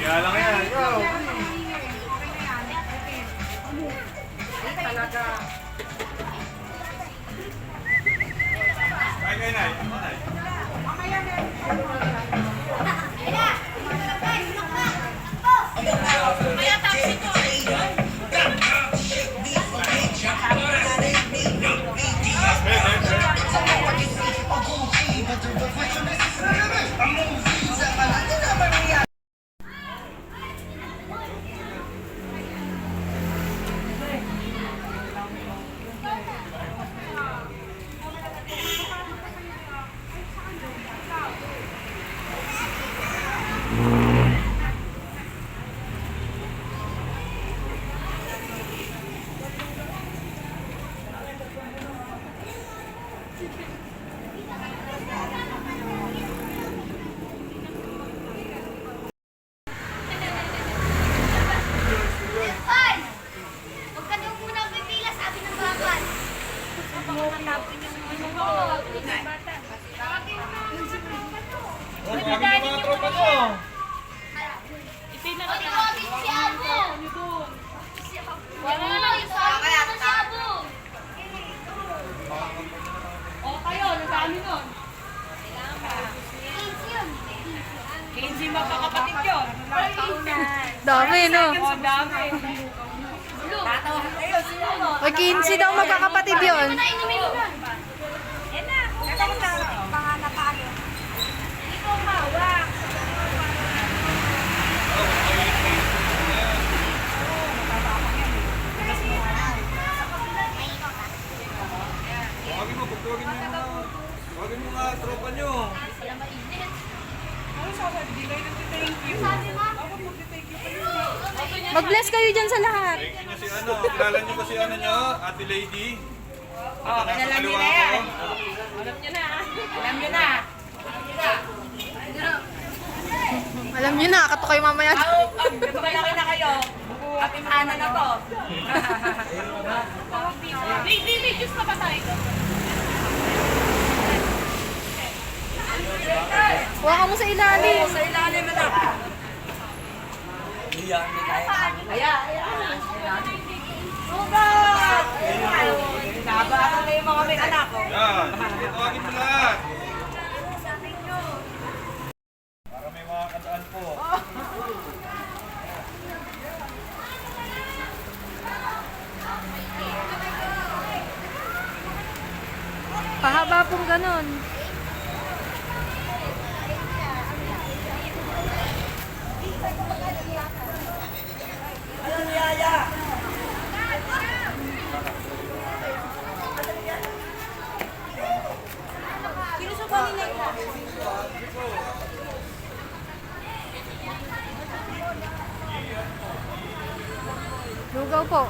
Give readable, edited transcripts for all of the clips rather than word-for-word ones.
Kaya lang yan. Ikaw. Talaga. Kaya na. Ano na? Kaya taxi ko. Tawagin mo mga tropa ko. Magkakapatid yun. Dami, no? Oh, dami. O, 15 daw magkakapatid yun. Yan na. Panganak ka ano. Ito hawak. Tawagin mo mga tropa nyo. Ano sasabi? Di kayo nag-thank you. Ako mag-thank you kayo. Mag-bless kayo dyan sa lahat. Thank you nyo si ano. Kilala nyo ba si ano nyo? Ate Lady? Oh, kailan nyo na yan. Alam nyo na. Alam nyo na. Alam nyo na, kato kayo mamaya. Malaki na kayo. Katimana na to. May juice pa ba tayo? Huwag ka mo sa ilalim. Sa ilalim na. Ayan. Sugat! Nabata na yung mga may anak ko. Yan. Tawagin mo lahat. Para may mga kataan po. Pahaba pong ganon. Lugaw po.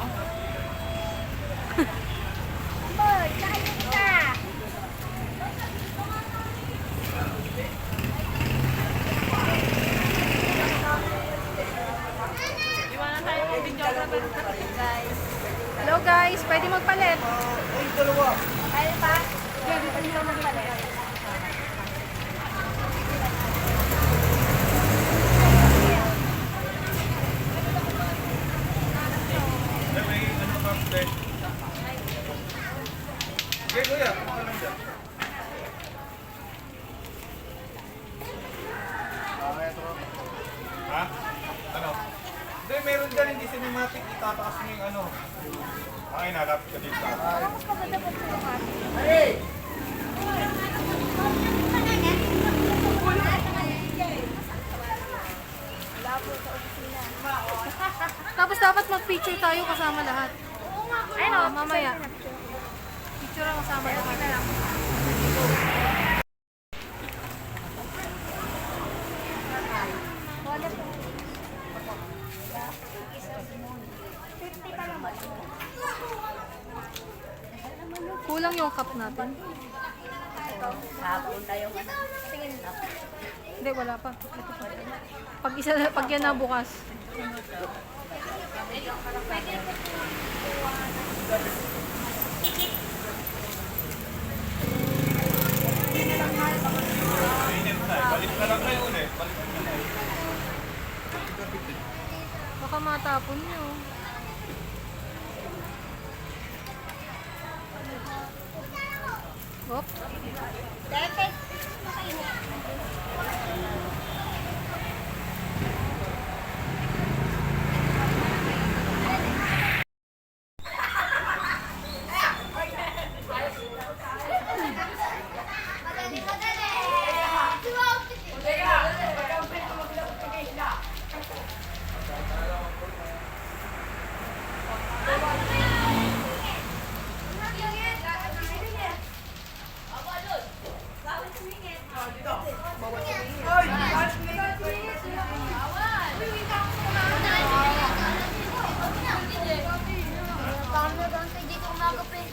Hello guys, pwede magpalit. Kaya pa? Pwede pa nila magpalit. May ano pa update? Okay, kuya. Ano lang dyan? Ha? Ano? Hindi, meron dyan. Hindi cinematic. Itataas mo yung ano. Okay, nalapit ka dito. Tapos dapat mag-picture tayo kasama lahat. Ayun o, mamaya. Picture ang kasama lahat. Kulang yung cup natin. Papunta yung ano. Tingin na. Hindi, wala pa. Ito pa. Pag yan na bukas. Balik na lang kayo ulit. Balik na lang. Baka matapon nyo. Hop.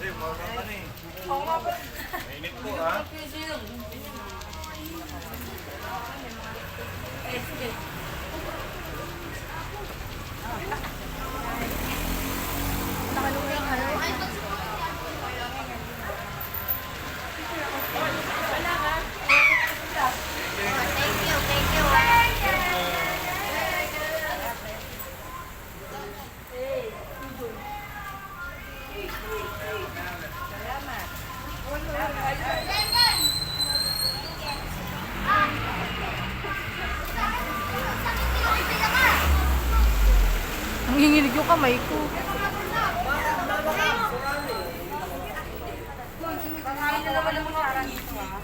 Hindi, mga ka na eh. Mainit po ha. Ang hinginig yung kamay ko. Kakain na naman ng mga pinito ah.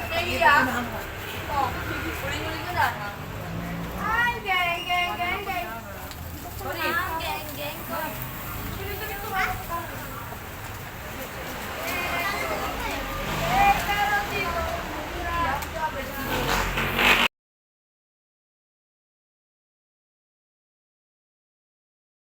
Nahihiya. Oh, uling-uling ko na.